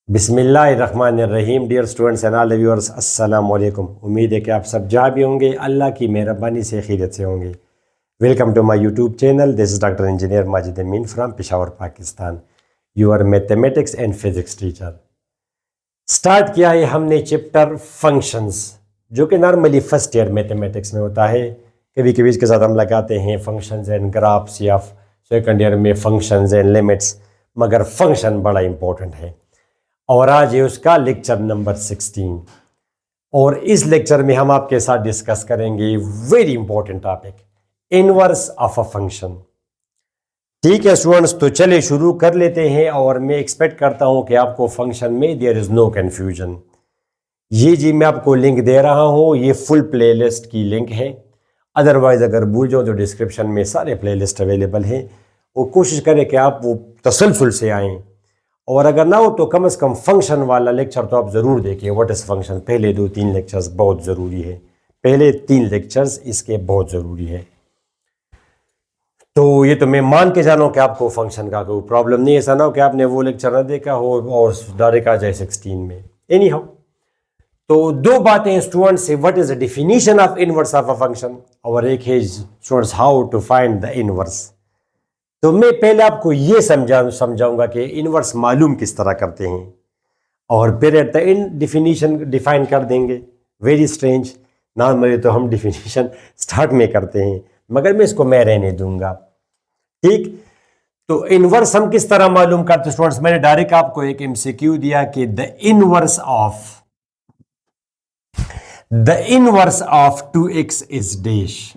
बिस्मिल्लाहिर्रहमानिर्रहीम। Dear students and all viewers, अस्सलाम वालेकुम। उम्मीद है कि आप सब जहाँ भी होंगे अल्लाह की मेहरबानी से खैरियत से होंगे। Welcome to my YouTube channel. This is doctor engineer Majid Amin from Peshawar Pakistan, your mathematics and physics teacher. Start किया है हमने चैप्टर फंक्शंस, जो कि नॉर्मली फर्स्ट ईयर मैथमेटिक्स में होता है। कभी कभी इसके साथ हम लगाते हैं फंक्शंस एंड ग्राफ्स, या सेकंड ईयर में फंक्शंस एंड लिमिट्स, मगर फंक्शन बड़ा इंपॉर्टेंट है। और आज है उसका लेक्चर नंबर 16, और इस लेक्चर में हम आपके साथ डिस्कस करेंगे very important topic, inverse of a function. ठीक है स्टूडेंट्स, तो चलिए शुरू कर लेते हैं। और मैं एक्सपेक्ट करता हूं कि आपको फंक्शन में देयर इज नो कन्फ्यूजन। ये जी मैं आपको लिंक दे रहा हूं, ये फुल प्लेलिस्ट की लिंक है। अदरवाइज अगर भूल जाओ तो डिस्क्रिप्शन में सारे प्लेलिस्ट अवेलेबल हैं, और कोशिश करें कि आप वो तसलसल से आएँ। और अगर ना हो तो कम से कम फंक्शन वाला लेक्चर तो आप ज़रूर देखिए। व्हाट इज़ फंक्शन, पहले 2-3 लेक्चर्स बहुत ज़रूरी है, पहले 3 लेक्चर्स इसके बहुत ज़रूरी है। तो ये तो मैं मान के जाना कि आपको फंक्शन का कोई प्रॉब्लम नहीं है। ऐसा ना हो कि आपने वो लेक्चर ना देखा हो और डायरेक्ट आ जाए 16 में। एनी हाउ, तो दो बातें स्टूडेंट से, what is the definition of inverse of a function, और एक है students how to find the inverse. तो मैं पहले आपको ये समझाऊंगा कि इनवर्स मालूम किस तरह करते हैं, और फिर at the end definition define कर देंगे। वेरी स्ट्रेंज, नॉर्मली तो हम डिफिनीशन स्टार्ट में करते हैं, मगर मैं इसको मैं रहने दूंगा। ठीक, तो इनवर्स हम किस तरह मालूम करते हैं स्टूडेंट्स। मैंने डायरेक्ट आपको एक एमसीक्यू दिया कि the inverse of 2x is dash.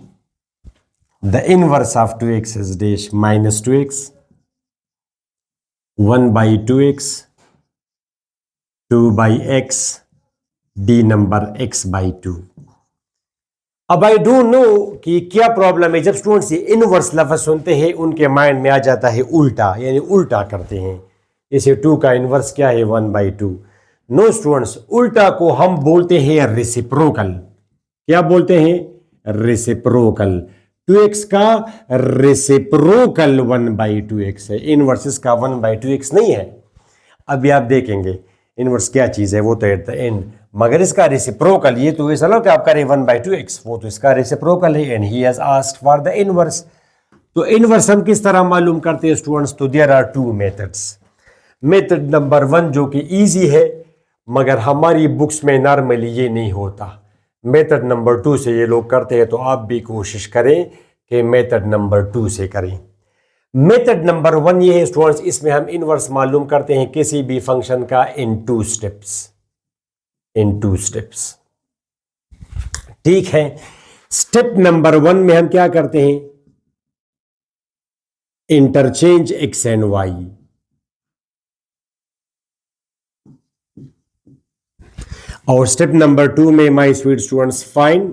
The inverse of 2x is dash minus 2x, 1/2x, 2/x, D number x/2। अब आई डोंट नो कि क्या प्रॉब्लम है। जब स्टूडेंट्स ये इनवर्स लफ्ज सुनते हैं उनके माइंड में आ जाता है उल्टा, यानी उल्टा करते हैं। इसे 2 का इनवर्स क्या है, 1/2। नो स्टूडेंट्स, उल्टा को हम बोलते हैं रेसिप्रोकल। क्या बोलते हैं? रेसिप्रोकल। 2x का रेसिप्रोकल 1/2x है, इनवर्स इसका 1/2x नहीं है। अभी आप देखेंगे इनवर्स क्या चीज है, वो तो एट द एंड। मगर इसका रेसिप्रोकल, ये तो ऐसा ना कि आप करें 1/2x, वो तो इसका रेसिप्रोकल है, and he has asked for the inverse. तो इनवर्स हम किस तरह मालूम करते हैं स्टूडेंट्स? तो there are 2 methods. Method number 1 जो कि इजी है, मगर हमारी बुक्स में नॉर्मली ये नहीं होता। मेथड नंबर 2 से ये लोग करते हैं, तो आप भी कोशिश करें कि मेथड नंबर 2 से करें। मेथड नंबर 1 ये है स्टूडेंट्स, इसमें हम इनवर्स मालूम करते हैं किसी भी फंक्शन का इन 2 स्टेप्स। ठीक है, स्टेप नंबर 1 में हम क्या करते हैं? Interchange x and y. और स्टेप नंबर 2 में my sweet students, find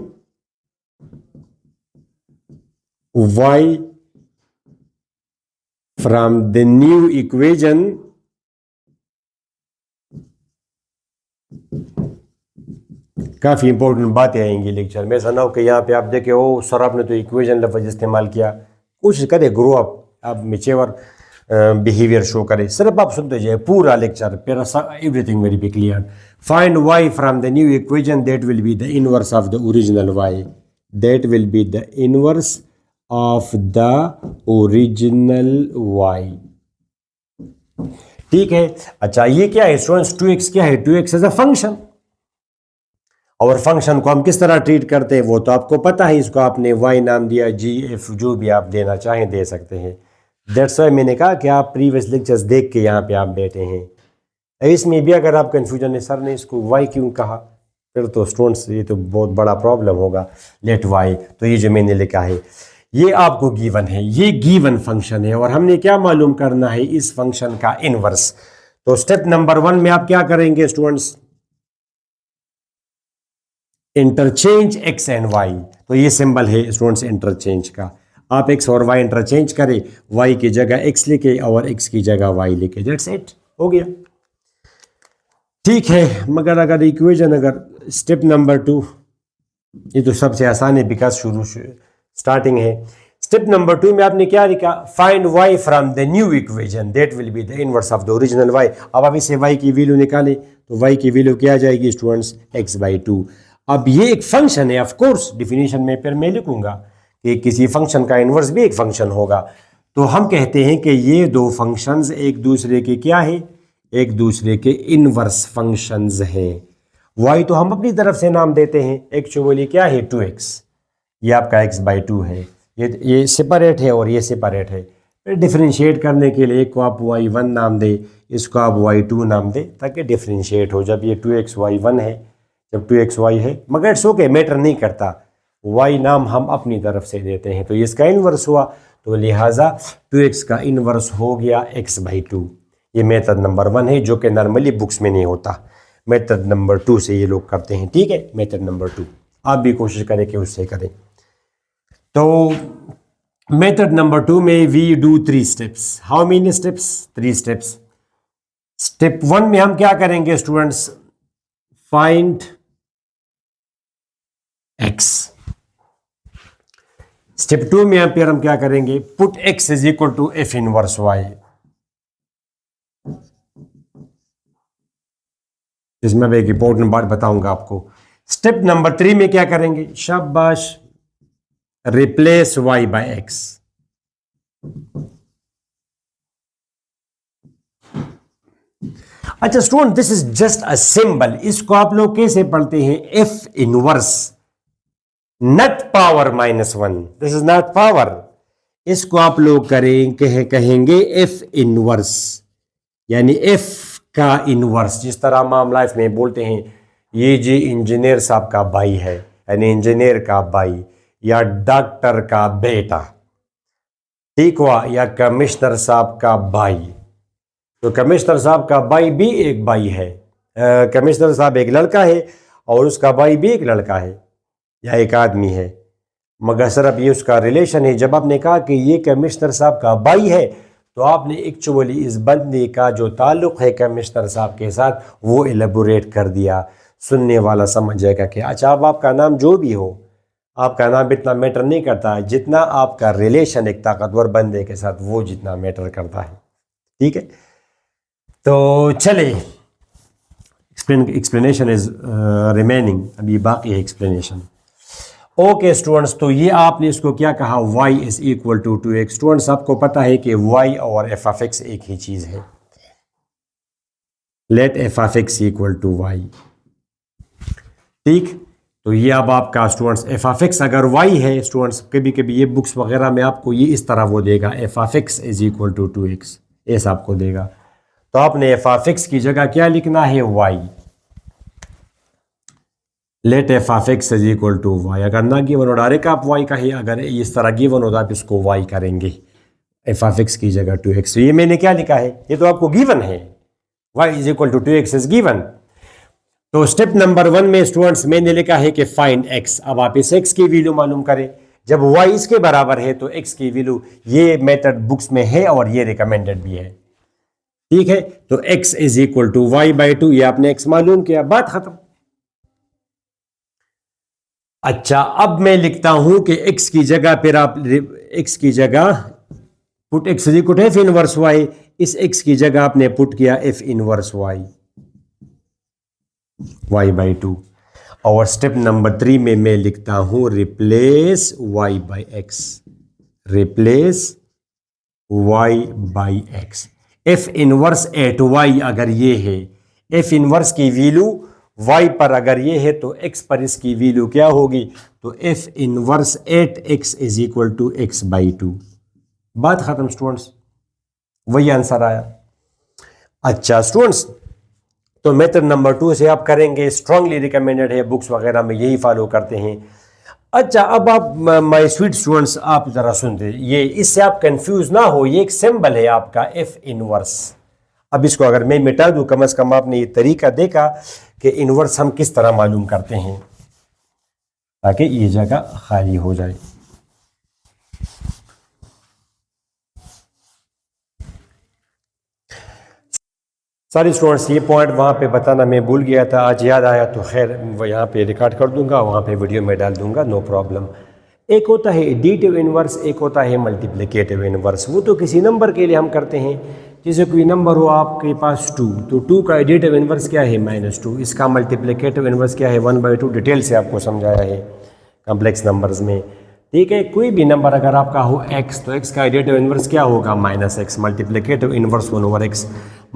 y from the new equation काफी इंपॉर्टेंट बातें आएंगी लेक्चर में। ऐसा ना हो कि यहाँ पे आप देखे हो सर आपने तो इक्वेशन लफ्ज इस्तेमाल किया। कोशिश करें ग्रो अप, आप मेच्योर बिहेवियर शो करें। सिर्फ आप सुनते जाए पूरा lecture, everything will be clear. Find y from the new equation that will be the inverse of the original y. That will be the inverse of the original y. ठीक है, अच्छा ये क्या है स्टूडेंट्स? 2x क्या है? 2x is a function. और function को हम किस तरह ट्रीट करते हैं वो तो आपको पता है। इसको आपने y नाम दिया, g, f, जो भी आप देना चाहें दे सकते हैं। दैट्स वाई मैंने कहा कि आप प्रीवियस लेक्चर्स देख के यहाँ पे आप बैठे हैं। इसमें भी अगर आप कंफ्यूजन है सर ने इसको y क्यों कहा, फिर तो स्टूडेंट्स ये तो बहुत बड़ा प्रॉब्लम होगा। लेट y, तो ये जो मैंने लिखा है ये आपको गिवन है, ये गिवन फंक्शन है, और हमने क्या मालूम करना है? इस फंक्शन का इनवर्स। तो स्टेप नंबर 1 में आप क्या करेंगे students? Interchange x and y. तो ये सिंबल है स्टूडेंट्स इंटरचेंज का। आप एक्स और वाई इंटरचेंज करें, वाई की जगह एक्स लिखे और एक्स की जगह वाई लिखे, दैट्स इट, हो गया। ठीक है, मगर अगर इक्वेशन, अगर स्टेप नंबर 2, ये तो सबसे आसान है बिकॉज शुरू स्टार्टिंग है। स्टेप नंबर 2 में आपने क्या लिखा, find y from the new equation that will be the inverse of the original y। अब आप इसे y की वैल्यू निकालें तो y की वैल्यू क्या आ जाएगी स्टूडेंट्स, x/2। अब ये एक फंक्शन है, ऑफ कोर्स डिफिनीशन में फिर मैं लिखूंगा कि किसी फंक्शन का इनवर्स भी एक फंक्शन होगा। तो हम कहते हैं कि ये दो फंक्शंस एक दूसरे के क्या है, एक दूसरे के इनवर्स फंक्शंस हैं। y तो हम अपनी तरफ से नाम देते हैं, एक्चुअली क्या है 2x, ये आपका x/2 है, ये सेपरेट है और ये सेपरेट है। फिर डिफ्रेंशिएट करने के लिए एक को आप y1 नाम दे, इसको आप y2 नाम दे, ताकि डिफ्रेंशिएट हो। जब ये 2x y1 है, जब 2x y है, मगर इट्स ओके, मैटर नहीं करता, y नाम हम अपनी तरफ से देते हैं। तो ये इसका इन्वर्स हुआ, तो लिहाजा 2x का इन्वर्स हो गया x/2। ये मेथड नंबर 1 है, जो कि नॉर्मली बुक्स में नहीं होता। मेथड नंबर 2 से ये लोग करते हैं, ठीक है। मेथड नंबर 2 आप भी कोशिश करें कि उससे करें। तो मेथड नंबर 2 में we do 3 steps. How many steps? 3 steps. Step 1 में हम क्या करेंगे स्टूडेंट्स, फाइंड x। स्टेप 2 में फिर हम क्या करेंगे, put x is equal to f inverse y। इसमें मैं एक इंपॉर्टेंट बात बताऊंगा आपको। स्टेप नंबर 3 में क्या करेंगे, शाबाश, रिप्लेस y बाय x। अच्छा student, this is just a symbol. इसको आप लोग कैसे पढ़ते हैं, f inverse, not power -1। This is not power. इसको आप लोग कहेंगे f इनवर्स, यानी f का इनवर्स। जिस तरह हम लाइफ में बोलते हैं ये जी इंजीनियर साहब का भाई है, यानी इंजीनियर का भाई, या डॉक्टर का बेटा, ठीक हुआ, या कमिश्नर साहब का भाई। तो कमिश्नर साहब का भाई भी एक भाई है, कमिश्नर साहब एक लड़का है और उसका भाई भी एक लड़का है या एक आदमी है, मगर सिर्फ ये उसका रिलेशन है। जब आपने कहा कि ये कमिश्नर साहब का भाई है, तो आपने एक्चुअली इस बंदे का जो ताल्लुक़ है कमिश्नर साहब के साथ वो एलेबोरेट कर दिया। सुनने वाला समझ जाएगा कि अच्छा, अब आपका नाम जो भी हो, आपका नाम इतना मैटर नहीं करता, जितना आपका रिलेशन एक ताकतवर बंदे के साथ वो जितना मैटर करता है, ठीक है। तो चले, एक्सप्लेनेशन इज रिमेनिंग, अभी बाकी है एक्सप्लेनेशन। ओके स्टूडेंट्स, तो ये आपने इसको क्या कहा, y is equal to 2x। Students आपको पता है कि y और f ऑफ x एक ही चीज है। Let f of x equal to y, ठीक। तो ये अब आपका स्टूडेंट्स f ऑफ x अगर y है, स्टूडेंट्स कभी कभी ये बुक्स वगैरह में आपको ये इस तरह वो देगा, f of x is equal to 2x, ऐसा आपको देगा। तो आपने f ऑफ x की जगह क्या लिखना है, y। Let f of x is equal to y। अगर ना गिवन हो डायरेक्ट आप y का ही, अगर इस तरह गिवन हो तो आप इसको y करेंगे, f ऑफ x की जगह 2x। तो ये मैंने क्या लिखा है, ये तो आपको गिवन है, y is equal to 2x is given. तो स्टेप नंबर 1 में स्टूडेंट्स मैंने लिखा है कि फाइंड x। अब आप इस x की वैल्यू मालूम करें। जब y इसके बराबर है तो x की वैल्यू, ये मेथड बुक्स में है और ये रिकमेंडेड भी है, ठीक है। तो x is equal to y/2, ये आपने x मालूम किया, बात खत्म। अच्छा, अब मैं लिखता हूं कि x की जगह, फिर आप x की जगह put x is equal to f inverse y। इस x की जगह आपने पुट किया f इनवर्स y, y/2। और स्टेप नंबर 3 में मैं लिखता हूं replace y by x, replace y by x। f inverse at y अगर ये है, f इनवर्स की वैल्यू y पर अगर ये है तो x पर इसकी वैल्यू क्या होगी, तो f inverse at x is equal to x/2। बात खत्म स्टूडेंट्स, वही आंसर आया। अच्छा स्टूडेंट्स, तो मेथड नंबर 2 से आप करेंगे, स्ट्रांगली रिकमेंडेड है, बुक्स वगैरह में यही फॉलो करते हैं। अच्छा, अब आप माय स्वीट स्टूडेंट्स आप जरा सुनते, ये इससे आप कंफ्यूज ना हो, ये एक सिंबल है आपका f इनवर्स। अब इसको अगर मैं मिटा दूं, कम से कम आपने ये तरीका देखा कि इनवर्स हम किस तरह मालूम करते हैं, ताकि ये जगह खाली हो जाए। सारे स्टूडेंट्स, ये पॉइंट वहाँ पे बताना मैं भूल गया था, आज याद आया तो खैर वो यहाँ पे रिकॉर्ड कर दूंगा, वहाँ पे वीडियो में डाल दूंगा, नो प्रॉब्लम। एक होता है एडिटिव इन्वर्स, एक होता है मल्टीप्लिकेटिव इन्वर्स। वो तो किसी नंबर के लिए हम करते हैं, जैसे कोई नंबर हो आपके पास 2, तो 2 का एडिटिव इन्वर्स क्या है -2, इसका मल्टीप्लिकेटिव इन्वर्स क्या है 1/2। डिटेल से आपको समझाया है कॉम्प्लेक्स नंबर्स में, ठीक है। कोई भी नंबर अगर आपका हो x, तो x का एडिटिव इन्वर्स क्या होगा -x, मल्टीप्लिकेटिव इन्वर्स 1/x।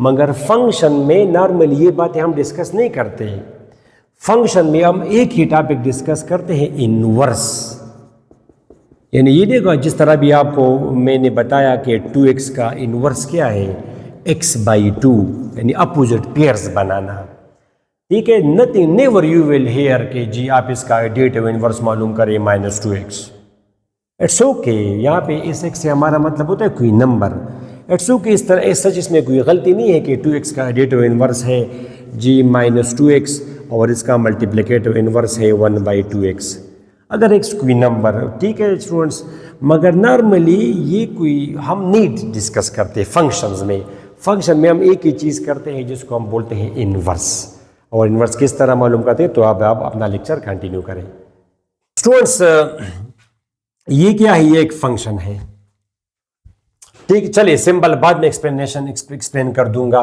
मगर फंक्शन में नॉर्मली ये बातें हम डिस्कस नहीं करते हैं। फंक्शन में हम एक ही टॉपिक डिस्कस करते हैं, इन्वर्स। यानी ये देखो, जिस तरह भी आपको मैंने बताया कि 2x का इन्वर्स क्या है, x/2, यानी अपोजिट पेयर्स बनाना, ठीक है। Nothing, never you will hear कि जी आप इसका एडिटिव इन्वर्स मालूम करें -2x। इट्स ओके, यहाँ पे इस x से हमारा मतलब होता है कोई नंबर। इट्स ओके, इस तरह सच इसमें कोई गलती नहीं है कि 2x का एडिटिव इन्वर्स है जी -2x और इसका मल्टीप्लिकेटिव इन्वर्स है 1/2x। अगर x कोई नंबर, ठीक है स्टूडेंट्स, मगर नॉर्मली ये कोई हम नहीं डिस्कस करते फंक्शंस में। फंक्शन में हम एक ही चीज़ करते हैं जिसको हम बोलते हैं इन्वर्स। और इन्वर्स किस तरह मालूम करते हैं, तो आप अपना लेक्चर कंटिन्यू करें स्टूडेंट्स। ये क्या है, ये एक फंक्शन है, ठीक। चलिए सिंपल, बाद में एक्सप्लेन कर दूंगा।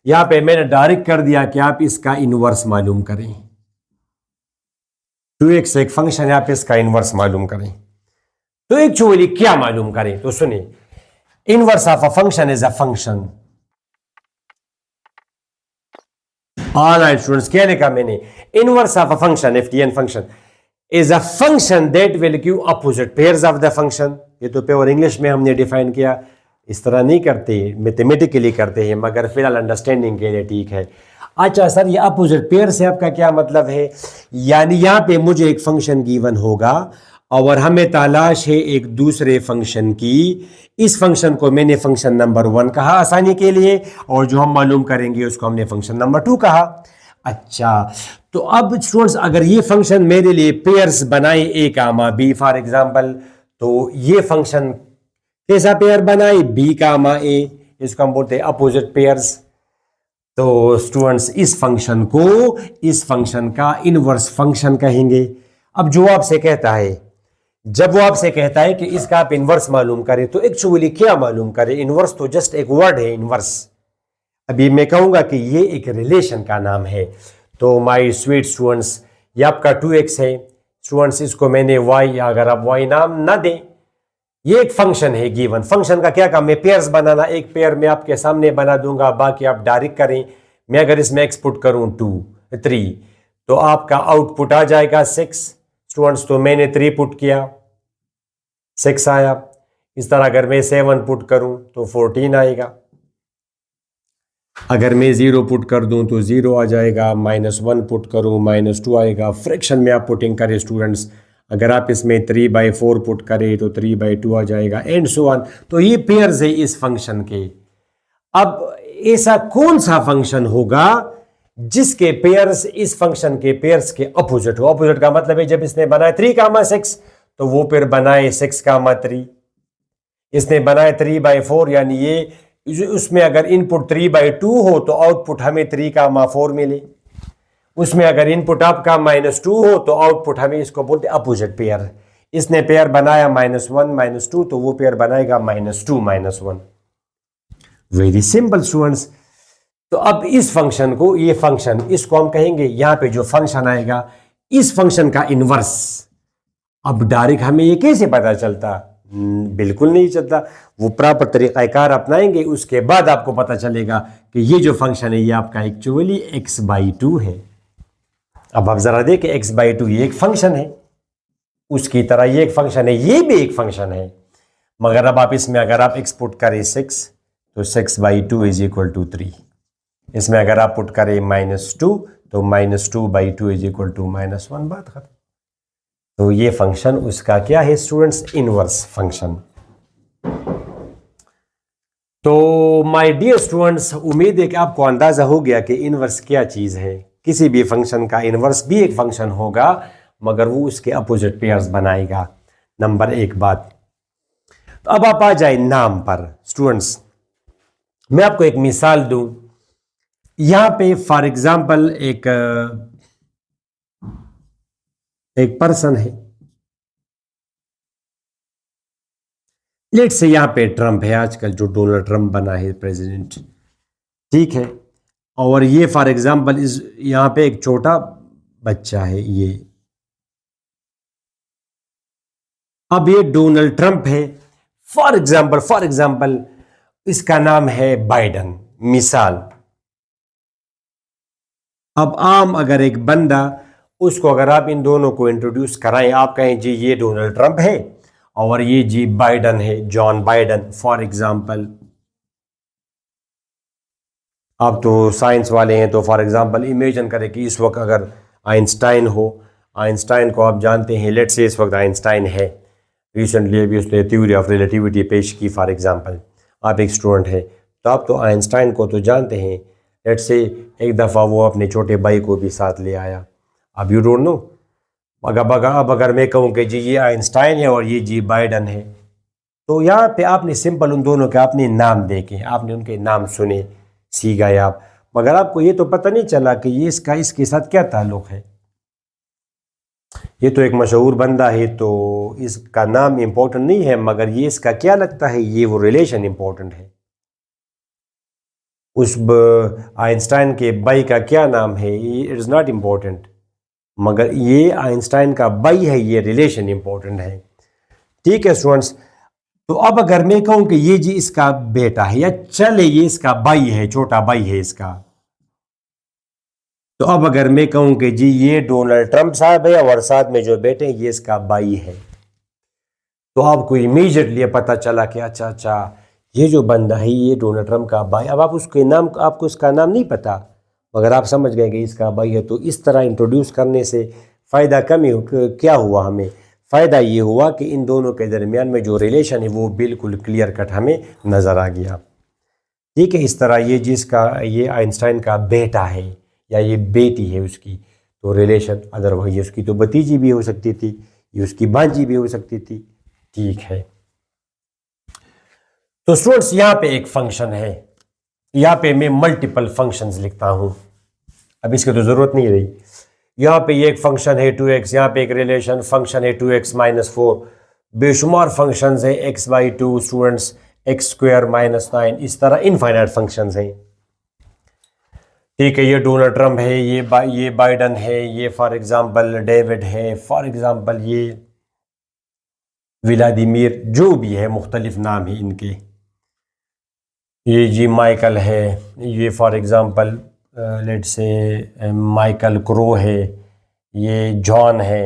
यहां पे मैंने डायरेक्ट कर दिया कि आप इसका इनवर्स मालूम करें। 2x एक फंक्शन है, आप इसका इनवर्स मालूम करें। तो एक्चुअली क्या मालूम करें, तो सुनिए, inverse of a function is a function. Alright students, क्या लिखा मैंने, inverse of a function, f t n function is a function that will give opposite pairs of the function। ये तो प्योर इंग्लिश में हमने डिफाइन किया, इस तरह नहीं करते, मैथमेटिकली करते हैं, मगर फिलहाल अंडरस्टैंडिंग के लिए ठीक है। अच्छा सर, ये अपोजिट पेयर से आपका क्या मतलब है, यानी यहाँ पे मुझे एक फंक्शन गिवन होगा और हमें तलाश है एक दूसरे फंक्शन की। इस फंक्शन को मैंने फंक्शन नंबर 1 कहा आसानी के लिए, और जो हम मालूम करेंगे उसको हमने फंक्शन नंबर 2 कहा। अच्छा, तो अब स्टूडेंट्स अगर ये फंक्शन मेरे लिए पेयर्स बनाए a comma b for example, तो ये फंक्शन कैसा पेयर बनाए, b कामा a, इसको हम बोलते हैं अपोजिट पेयर्स। तो स्टूडेंट्स इस फंक्शन को, इस फंक्शन का इनवर्स फंक्शन कहेंगे। अब जो आपसे कहता है, जब वो आपसे कहता है कि इसका आप इनवर्स मालूम करें, तो एक्चुअली क्या मालूम करें, इनवर्स तो जस्ट एक वर्ड है इनवर्स। अभी मैं कहूंगा कि ये एक रिलेशन का नाम है। तो माय स्वीट स्टूडेंट्स, ये आपका 2x है स्टूडेंट्स, इसको मैंने y, अगर आप y नाम ना दें, ये एक फंक्शन है गिवन। फंक्शन का क्या काम है, पेयर्स बनाना। एक पेयर मैं आपके सामने बना दूंगा, बाकी आप डायरेक्ट करें। मैं अगर इसमें x पुट करूं 2 3, तो आपका आउटपुट आ जाएगा 6 स्टूडेंट्स। तो मैंने 3 पुट किया, 6 आया। इस तरह अगर मैं 7 पुट करूं तो 14 आएगा। अगर मैं 0 पुट कर दूं तो 0 आ जाएगा, -1 पुट करूं -2 आएगा। फ्रैक्शन में आप पुटिंग करें स्टूडेंट्स, अगर आप इसमें 3/4 पुट करें तो 3/2 आ जाएगा, एंड सो ऑन। तो ये पेयर्स है इस फंक्शन के। अब ऐसा कौन सा फंक्शन होगा जिसके पेयर्स इस फंक्शन के पेयर्स के अपोजिट हो। अपोजिट का मतलब है जब इसने बनाया 3, 6, तो वो पेयर बनाए 6, 3। इसने बनाया 3/4, यानी ये उसमें अगर इनपुट 3/2 हो तो आउटपुट हमें 3, 4 मिले। उसमें अगर इनपुट आपका -2 हो तो आउटपुट हमें, इसको बोलते अपोजिट पेयर। इसने पेयर बनाया -1, -2, तो वो पेयर बनाएगा -2, -1। Very simple students. तो अब इस फंक्शन को, ये फंक्शन, इसको हम कहेंगे, यहां पे जो फंक्शन आएगा इस फंक्शन का इनवर्स। अब डायरेक्ट हमें ये कैसे पता चलता, बिल्कुल नहीं चलता। वो प्रॉपर तरीक़ाकार अपनाएंगे, उसके बाद आपको पता चलेगा कि ये जो फंक्शन है ये आपका एक्चुअली x/2 है। अब आप जरा देखें, x/2 ये एक फंक्शन है, उसकी तरह ये एक फंक्शन है, ये भी एक फंक्शन है। मगर अब आप इसमें अगर आप x पुट करें 6, तो 6/2 = 3। इसमें अगर आप पुट करें -2, तो -2/2 = -1, बात खत्म। तो ये फंक्शन उसका क्या है स्टूडेंट्स, इनवर्स फंक्शन। तो माय डियर स्टूडेंट्स, उम्मीद है कि आपको अंदाजा हो गया कि इनवर्स क्या चीज है। किसी भी फंक्शन का इनवर्स भी एक फंक्शन होगा, मगर वो उसके अपोजिट पेयर्स बनाएगा। नंबर 1 बात। तो अब आप आ जाए नाम पर स्टूडेंट्स। मैं आपको एक मिसाल दूं। यहां पे फॉर एग्जांपल एक पर्सन है, लेट से यहाँ पे ट्रम्प है, आजकल जो डोनाल्ड ट्रम्प बना है प्रेसिडेंट, ठीक है। और ये फॉर एग्जांपल इस यहाँ पे एक छोटा बच्चा है ये, अब ये डोनाल्ड ट्रम्प है, फॉर एग्जांपल इसका नाम है बाइडन, मिसाल। अब आम अगर एक बंदा, उसको अगर आप इन दोनों को इंट्रोड्यूस कराएं, आप कहें जी ये डोनाल्ड ट्रम्प है और ये जी बाइडन है, जॉन बाइडन फॉर एग्जांपल। आप तो साइंस वाले हैं, तो फॉर एग्जांपल इमेजिन करें कि इस वक्त अगर आइंस्टाइन हो, आइंस्टाइन को आप जानते हैं, लेट्स से इस वक्त आइंस्टाइन है, रिसेंटली अभी उसने थ्योरी ऑफ रिलेटिविटी पेश की फॉर एग्जांपल, आप एक स्टूडेंट हैं, तो आप तो आइंस्टाइन को तो जानते हैं। लेट्स से एक दफ़ा वो अपने छोटे भाई को भी साथ ले आया, अब यू डोंट नो। अब अगर मैं कहूँ कि जी ये आइंस्टाइन है और ये जी बाइडन है, तो यहाँ पे आपने सिंपल उन दोनों के आपने नाम देखे, आपने उनके नाम सुने, सी गए आप, मगर आपको ये तो पता नहीं चला कि ये इसका इसके साथ क्या ताल्लुक़ है। ये तो एक मशहूर बंदा है तो इसका नाम इम्पोर्टेंट नहीं है, मगर ये इसका क्या लगता है, ये वो रिलेशन इम्पोर्टेंट है। उस आइंस्टाइन के भाई का क्या नाम है, ये इट इज़ नॉट इम्पोर्टेंट, मगर ये आइंस्टाइन का भाई है, ये रिलेशन इम्पोर्टेंट है। ठीक है स्टूडेंट्स, तो अब अगर मैं कहूँ कि ये जी इसका बेटा है, या चले ये इसका भाई है, छोटा भाई है इसका, तो अब अगर मैं कहूँ कि जी ये डोनाल्ड ट्रंप साहब है और साथ में जो बेटे हैं ये इसका भाई है, तो आपको इमीडिएटली पता चला कि अच्छा अच्छा ये जो बंदा है ये डोनाल्ड ट्रंप का भाई। अब आप उसके नाम, आपको इसका नाम नहीं पता, मगर आप समझ गए कि इसका भाई है। तो इस तरह इंट्रोड्यूस करने से फ़ायदा क्या हुआ हमें, फ़ायदा ये हुआ कि इन दोनों के दरमियान में जो रिलेशन है वो बिल्कुल क्लियर कट हमें नज़र आ गया। ठीक है, इस तरह ये जिसका ये आइंस्टाइन का बेटा है या ये बेटी है उसकी, तो रिलेशन अदरवाइज उसकी तो भतीजी भी हो सकती थी, ये उसकी भांजी भी हो सकती थी। ठीक है, तो स्टूडेंट्स यहाँ पे एक फंक्शन है, यहाँ पे मैं मल्टीपल फंक्शंस लिखता हूँ, अब इसकी तो ज़रूरत नहीं रही। यहाँ पे ये एक फंक्शन है 2x, यहाँ पे एक रिलेशन फंक्शन है 2x-4, बेशुमार फंक्शंस हैं x/2 स्टूडेंट्स, x² -9, इस तरह इनफाइनाइट फंक्शंस हैं। ठीक है, ये डोनाल्ड ट्रंप है, ये बाइडन है, ये फॉर एग्जांपल डेविड है, फॉर एग्जांपल ये व्लादिमीर, जो भी है मुख्तलिफ नाम है इनके, ये जी माइकल है, ये फॉर एग्जांपल लेट से माइकल क्रो है, ये जॉन है,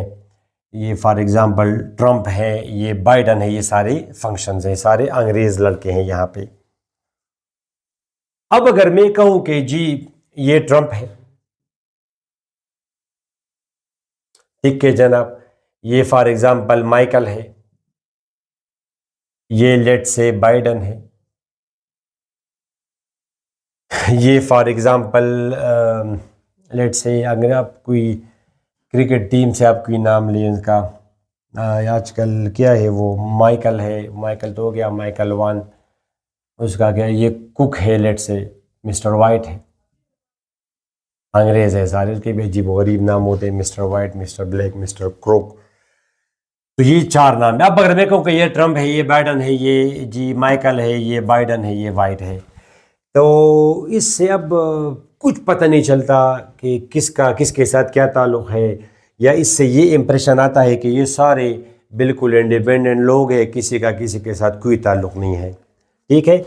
ये फॉर एग्जांपल ट्रंप है, ये बाइडन है, ये सारे फंक्शंस हैं, सारे अंग्रेज़ लड़के हैं यहाँ पे। अब अगर मैं कहूँ कि जी ये ट्रंप है, ठीक है जनाब, ये फॉर एग्जांपल माइकल है, ये लेट से बाइडन है, ये फॉर एग्जांपल लेट से अगर आप कोई क्रिकेट टीम से आप कोई नाम लें उनका, आजकल क्या है वो माइकल है, माइकल तो हो गया, माइकल वन, उसका क्या ये कुक है, लेट से मिस्टर वाइट है, अंग्रेज़ है सारे, उसके भी अजीब गरीब नाम होते हैं, mister white, mister black, mister clock, तो ये चार नाम है। अब अगर मैं कहूँ कि ये ट्रंप है, ये बाइडन है, ये जी माइकल है, ये बाइडन है, ये वाइट है, तो इससे अब कुछ पता नहीं चलता कि किसका किसके साथ क्या ताल्लुक़ है, या इससे ये इम्प्रेशन आता है कि ये सारे बिल्कुल इंडिपेंडेंट लोग हैं, किसी का किसी के साथ कोई ताल्लुक़ नहीं है। ठीक है,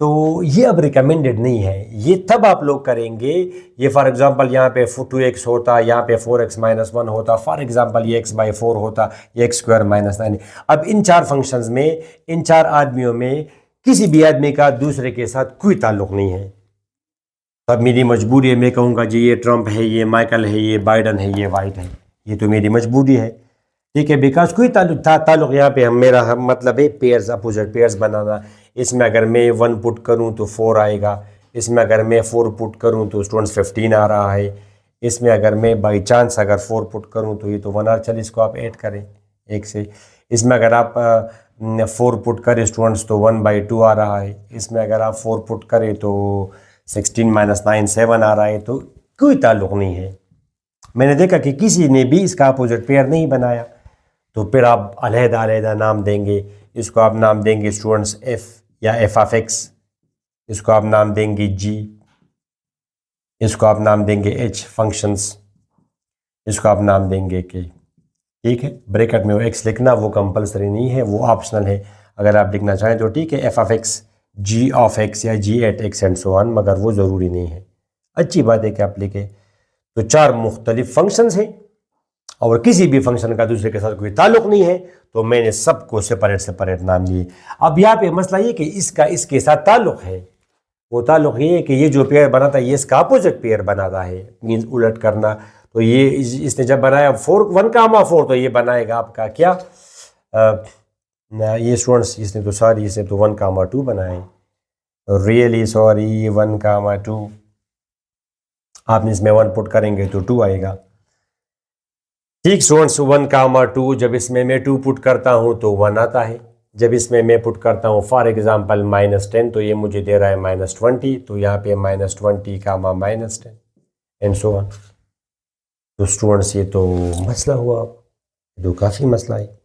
तो ये अब रिकमेंडेड नहीं है, ये तब आप लोग करेंगे, ये फॉर एग्जांपल यहाँ पे 2x होता, यहाँ पे 4x-1 होता, फॉर एग्जांपल ये x/4 होता, ये x² -9। अब इन चार फंक्शंस में, इन चार आदमियों में किसी भी आदमी का दूसरे के साथ कोई ताल्लुक़ नहीं है, तब मेरी मजबूरी है, मैं कहूँगा जी ये ट्रंप है, ये माइकल है, ये बाइडन है, ये वाइट है, ये तो मेरी मजबूरी है। ठीक है, बिकॉज कोई ताल्लुक़ यहाँ पे हम मतलब है पेयर्स, अपोजिट पेयर्स बनाना। इसमें अगर मैं 1 पुट करूँ तो 4 आएगा, इसमें अगर मैं 4 पुट करूँ तो स्टूडेंट्स 15 आ रहा है, इसमें अगर मैं बाई चांस अगर 4 पुट करूँ तो ये तो 1 आर, चल इसको आप ऐड करें एक से। इसमें अगर आप 4 पुट करें स्टूडेंट्स तो 1/2 आ रहा है, इसमें अगर आप 4 पुट करें तो 16 - 9 7 आ रहा है, तो कोई ताल्लुक़ नहीं है। मैंने देखा कि किसी ने भी इसका अपोजिट पेयर नहीं बनाया, तो फिर आप अलहदा अलहदा नाम देंगे। इसको आप नाम देंगे स्टूडेंट्स एफ या एफ ऑफ एक्स, इसको आप नाम देंगे जी, इसको आप नाम देंगे एच फंक्शंस, इसको आप नाम देंगे के। ठीक है, ब्रैकेट में वो एक्स लिखना वो कंपलसरी नहीं है, वो ऑप्शनल है। अगर आप लिखना चाहें तो ठीक है, F of X, G of X या G at X and so on, मगर वो ज़रूरी नहीं है। अच्छी बात है कि आप लिखें। तो 4 मुख्तलिफ फंक्शंस हैं और किसी भी फंक्शन का दूसरे के साथ कोई ताल्लुक नहीं है, तो मैंने सबको सेपरेट सेपरेट नाम दिए। अब यहाँ पे मसला ये कि इसका इसके साथ ताल्लुक है। वो ताल्लुक ये है कि ये जो पेयर बनाता है ये इसका अपोजिट पेयर बनाता है, मीन्स उलट करना। तो ये इसने जब बनाया 1,4 तो ये बनाएगा आपका क्या, ये स्टूडेंट्स इसने तो 1,2 बनाए, रियली सॉरी 1,2। आपने इसमें 1 पुट करेंगे तो 2 आएगा। ठीक स्टूडेंट्स, 1,2 जब इसमें मैं 2 पुट करता हूँ तो 1 आता है। जब इसमें मैं पुट करता हूँ फॉर एग्जांपल -10 तो ये मुझे दे रहा है -20, तो यहाँ पे -20 -10 एंड सो ऑन। तो स्टूडेंट्स ये तो मसला हुआ, तो काफ़ी मसला है।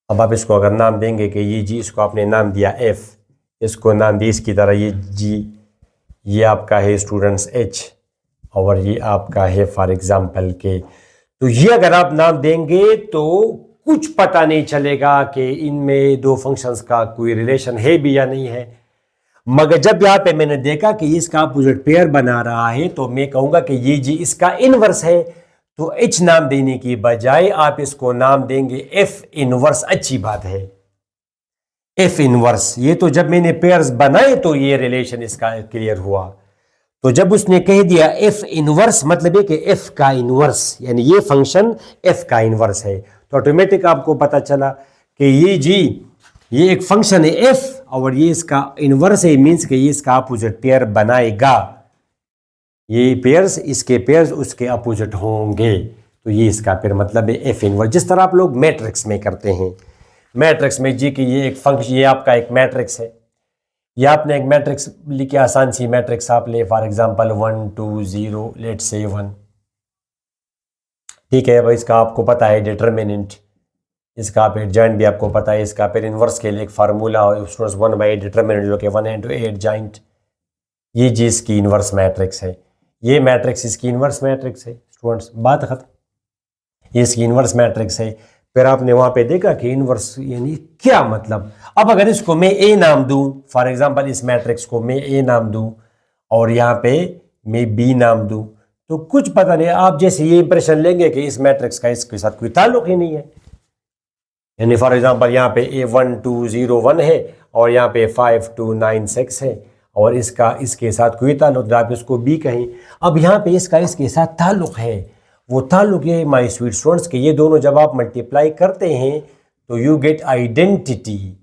अब आप इसको अगर नाम देंगे कि ये जी, इसको आपने नाम दिया एफ, इसको नाम दिया इसकी तरह ये जी, ये आपका है स्टूडेंट्स एच और ये आपका है फॉर एग्जांपल के। तो ये अगर आप नाम देंगे तो कुछ पता नहीं चलेगा कि इनमें दो फंक्शंस का कोई रिलेशन है भी या नहीं है। मगर जब यहाँ पे मैंने देखा कि इसका अपोजिट पेयर बना रहा है तो मैं कहूँगा कि ये जी इसका इनवर्स है। तो एच नाम देने की बजाय आप इसको नाम देंगे एफ इनवर्स। अच्छी बात है, एफ इनवर्स। ये तो जब मैंने पेयर्स बनाए तो ये रिलेशन इसका क्लियर हुआ। तो जब उसने कह दिया एफ इनवर्स, मतलब है कि एफ का इनवर्स, यानी ये फंक्शन एफ का इनवर्स है, तो ऑटोमेटिक आपको पता चला कि ये जी ये एक फंक्शन है एफ और ये इसका इनवर्स है, मीन्स कि ये इसका अपोजिट पेयर बनाएगा। ये पेयर्स, इसके पेयर्स उसके अपोजिट होंगे, तो ये इसका फिर मतलब है एफ इनवर्स। जिस तरह आप लोग मैट्रिक्स में करते हैं, मैट्रिक्स में जी कि ये एक फंक्शन, ये आपका एक मैट्रिक्स है, या आपने एक मैट्रिक्स लिखी, आसान सी मैट्रिक्स आप ले फॉर एग्जांपल 1 2 0 लेट्स से 1। ठीक है, भाई इसका आपको पता है डिटर्मिनेंट, इसका फिर जॉइंट भी आपको पता है, इसका फिर इनवर्स के लिए एक फार्मूला और स्टूडेंट्स 1/8 डिटर्मिनेंट जो कि 1 into 8 जॉइंट। ये जी इसकी इनवर्स मैट्रिक्स है, ये मैट्रिक्स इसकी इनवर्स मैट्रिक्स है स्टूडेंट्स, बात खत्म। ये इसकी इनवर्स मैट्रिक्स है। फिर आपने वहां पे देखा कि इनवर्स यानी क्या मतलब। अब अगर इसको मैं ए नाम दूं, फॉर एग्जांपल इस मैट्रिक्स को मैं ए नाम दूं और यहाँ पे मैं बी नाम दूं, तो कुछ पता नहीं, आप जैसे ये इंप्रेशन लेंगे कि इस मैट्रिक्स का इसके साथ कोई ताल्लुक ही नहीं है। यानी फॉर एग्जांपल यहाँ पे ए 1 2 0 1 है और यहाँ पे 5 2 9 6 है और इसका इसके साथ कोई ताल्लुक, आप इसको बी कहें। अब यहाँ पे इसका इसके साथ ताल्लुक है। वो ताल्लुक ये माय स्वीट स्टूडेंट्स के ये दोनों जब आप मल्टीप्लाई करते हैं तो you get identity,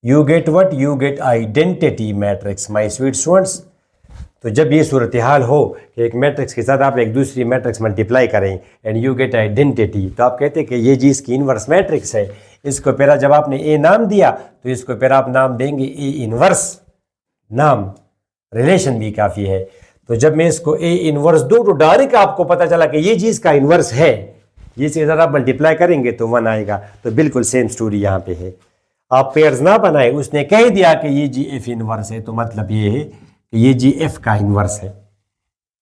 you get what, you get identity matrix my sweet students. तो जब ये सूरत हाल हो कि एक मैट्रिक्स के साथ आप एक दूसरी मैट्रिक्स मल्टीप्लाई करें एंड यू गेट आइडेंटिटी, तो आप कहते हैं कि ये जी इसकी इनवर्स मैट्रिक्स है। इसको पहला जब आपने ए नाम दिया तो इसको फिर आप नाम देंगे ए इनवर्स, नाम रिलेशन भी काफ़ी है। तो जब मैं इसको ए इनवर्स दूँ तो डायरेक्ट आपको पता चला कि ये चीज़ का इनवर्स है। ये चीज़ अगर आप मल्टीप्लाई करेंगे तो 1 आएगा। तो बिल्कुल सेम स्टोरी यहाँ पे है। आप पेयर्स ना बनाए, उसने कह दिया कि ये जी एफ इनवर्स है, तो मतलब ये है कि ये जी एफ का इनवर्स है।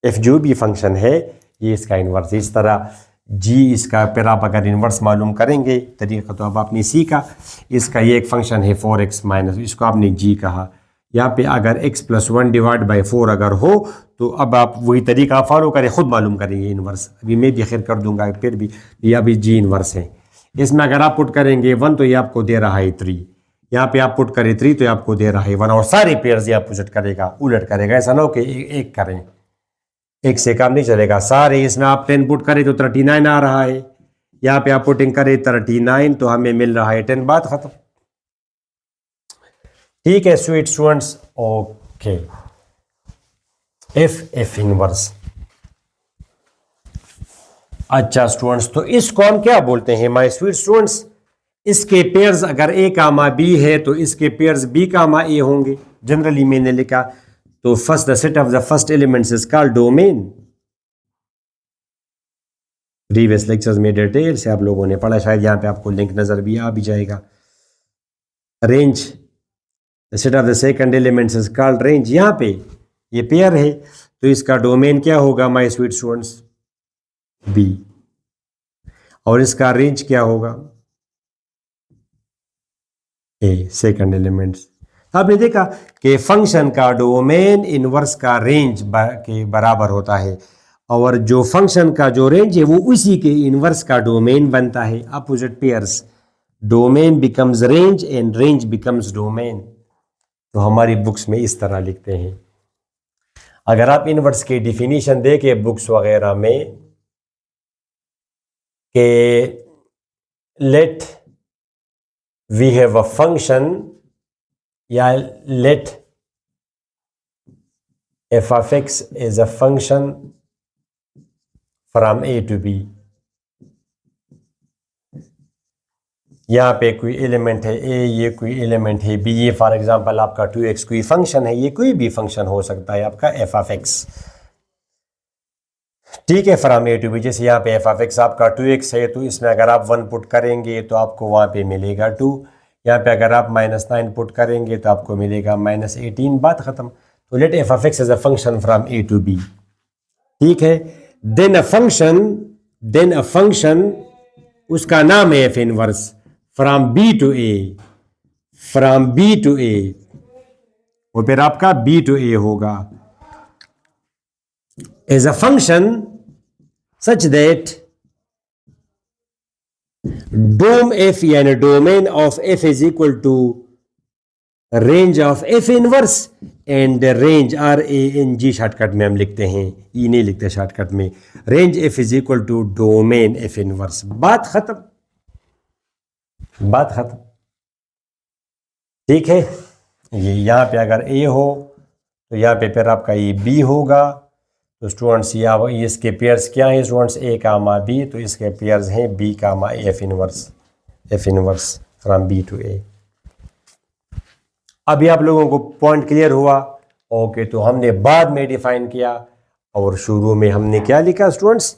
एफ जो भी फंक्शन है ये इसका इनवर्स है। इस तरह जी इसका फिर आप अगर इनवर्स मालूम करेंगे, तरीका तो अब आपने सीखा। इसका ये एक फंक्शन है 4x माइनस, इसको आपने जी कहा। यहाँ पे अगर x + 1 डिवाइड बाई 4 अगर हो तो अब आप वही तरीका फॉलो करें, खुद मालूम करेंगे इनवर्स। अभी मैं भी खैर कर दूंगा, फिर भी ये अभी जी इनवर्स है। इसमें अगर आप पुट करेंगे 1 तो ये आपको दे रहा है 3, यहाँ पे आप पुट करें 3 तो ये आपको दे रहा है 1, और सारे पेयर्स ये अपोजिट करेगा, उलट करेगा। ऐसा ना हो कि एक करें, एक से काम नहीं चलेगा। सारे इसमें आप 10 पुट करें तो 39 आ रहा है, यहाँ पे आप पुटिंग करें 39 तो हमें मिल रहा है 10, बात खत्म। ठीक है sweet students, okay. F inverse. अच्छा स्टूडेंट्स, तो इसको हम क्या बोलते हैं माय स्वीट स्टूडेंट्स? इसके पेयर्स अगर ए कामा बी है तो इसके पेयर्स बी कामा ए होंगे। जनरली मैंने लिखा तो first the set of the first elements is called domain. Previous lectures में डिटेल से आप लोगों ने पढ़ा, शायद यहाँ पे आपको लिंक नज़र भी आ भी जाएगा। Range set of the second elements is called range. यहाँ पे ये पेयर है तो इसका डोमेन क्या होगा माय स्वीट स्टूडेंट्स? बी। और इसका रेंज क्या होगा? ए, सेकंड एलिमेंट्स। आपने देखा कि फंक्शन का डोमेन इनवर्स का रेंज के बराबर होता है, और जो फंक्शन का जो रेंज है वो उसी के इनवर्स का डोमेन बनता है। Opposite pairs, domain becomes range and range becomes domain. तो हमारी बुक्स में इस तरह लिखते हैं। अगर आप इनवर्स की डिफिनीशन देके बुक्स वगैरह में कि let we have a function या let F of x is a function from A to B, यहाँ पे कोई एलिमेंट है ए, ये कोई एलिमेंट है बी, ये फॉर एग्जांपल आपका 2x कोई फंक्शन है, ये कोई भी फंक्शन हो सकता है आपका एफ ऑफ एक्स, ठीक है, फ्रॉम ए टू बी। जैसे यहाँ पे एफ ऑफ एक्स आपका 2x है तो इसमें अगर आप 1 पुट करेंगे तो आपको वहाँ पे मिलेगा 2, यहाँ पे अगर आप -9 पुट करेंगे तो आपको मिलेगा -18, बात ख़त्म। तो let F of x is a function from A to B, ठीक है। देन अ फंक्शन उसका नाम है F inverse from B to A, और फिर आपका बी टू ए होगा as a function such that dom F यानी domain of F is equal to range of F inverse and range RANG shortcut में हम लिखते हैं, ई नहीं लिखते शॉर्टकट में। Range F is equal to domain f inverse, बात खत्म, ठीक है। ये यहाँ पे अगर ए हो तो यहाँ पे फिर आपका ये बी होगा। तो स्टूडेंट्स ये इसके पेयर्स क्या हैं स्टूडेंट्स? ए कामा बी, तो इसके पेयर्स हैं B comma A, F inverse from B to A. अभी आप लोगों को पॉइंट क्लियर हुआ? ओके, तो हमने बाद में डिफाइन किया और शुरू में हमने क्या लिखा स्टूडेंट्स?